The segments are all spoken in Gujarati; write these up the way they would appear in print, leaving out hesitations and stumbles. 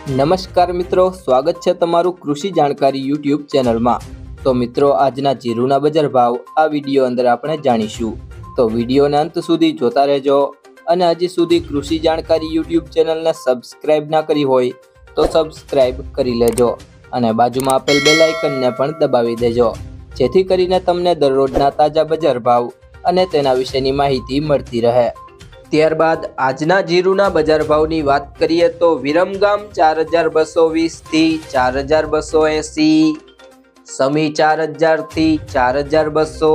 નમસ્કાર મિત્રો, સ્વાગત છે તમારું કૃષિ જાણકારી યુટ્યુબ ચેનલમાં। તો મિત્રો, આજના જીરુના બજાર ભાવ આ વિડીયો અંદર આપણે જાણીશું, તો વિડીયોને અંત સુધી જોતા રહેજો। અને હજી સુધી કૃષિ જાણકારી યુટ્યુબ ચેનલને સબસ્ક્રાઇબ ના કરી હોય તો સબસ્ક્રાઇબ કરી લેજો અને બાજુમાં આપેલ બેલ આઇકનને પણ દબાવી દેજો, જેથી કરીને તમને દરરોજના તાજા બજાર ભાવ અને તેના વિશેની માહિતી મળતી રહે। ત્યારબાદ આજના જીરુના બજાર ભાવની વાત કરીએ તો વિરમગામ 4220 થી 4280, સમી 4000 થી 4200,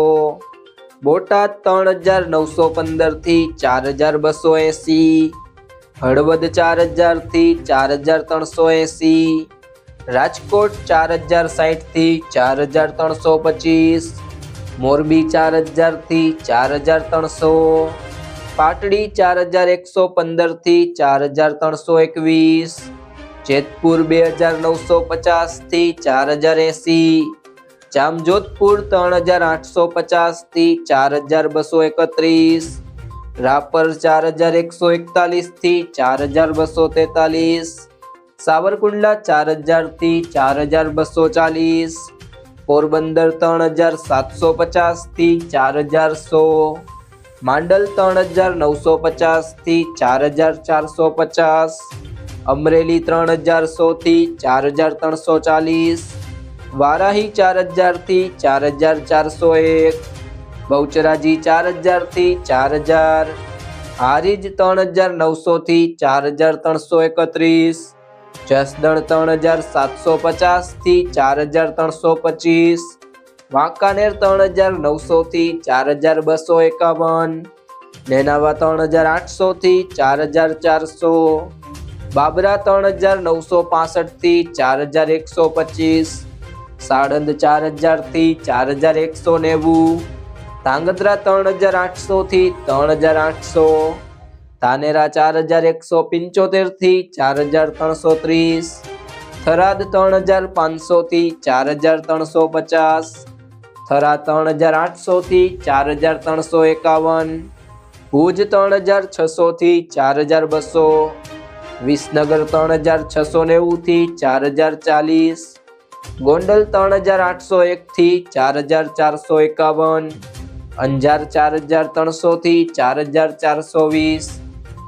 બોટાદ 3915 થી 4280, હળવદ 4000 થી 4380, રાજકોટ 4060 થી 4325, મોરબી 4000 થી 4300, પાટડી 4115 થી 4321, જેતપુર 2950 થી 4080, જામજોધપુર 3850 થી 4231, રાપર 4141 થી 4243, સાવરકુંડલા 4000 થી 4240, પોરબંદર 3750 થી 4100, માંડલ 3950 થી 4450, અમરેલી 3100 થી 4340, વારાહી 4000 થી 4401, બહુચરાજી 4000 થી 4000, હારીજ 3900 થી 4331, જસદણ 3750 થી 4325, વાંકાનેર 3900 થી 4251, નેનાવા 3800 થી 4400, બાબરા 3965 થી 4125, સાણંદ 4000 થી 4190, ધાંગધ્રા 3800 થી 3800, ધાનેરા 4175 થી 4330, થરાદ 3500 થી 4350, થરા 3800 થી 4351, ભુજ 3600 થી 4200, વિસનગર 3690 થી 4040, ગોંડલ 3801 થી 4451, અંજાર 4300 થી 4420,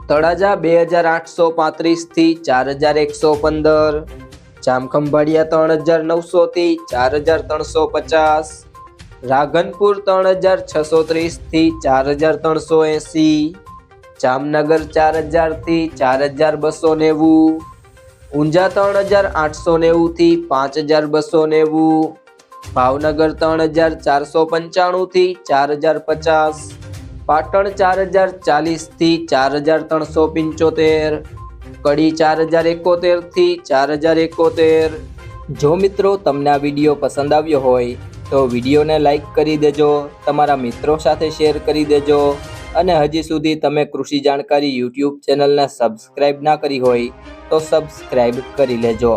તળાજા 2835 થી 4115, જામખંભાળિયા 3900 થી 4350, રાધનપુર 3630 થી 4380, જામનગર 4000 થી 4290, ઊંઝા 3890 થી 5290, ભાવનગર 3495 થી 4050, પાટણ 4040 થી 4375, કડી 4071 થી 4071। જો મિત્રો તમને આ વિડીયો પસંદ આવ્યો હોય તો વિડીયોને લાઈક કરી દેજો, તમારા મિત્રો સાથે શેર કરી દેજો અને હજી સુધી તમે કૃષિ જાણકારી યુટ્યુબ ચેનલને સબસ્ક્રાઇબ ના કરી હોય તો સબસ્ક્રાઇબ કરી લેજો।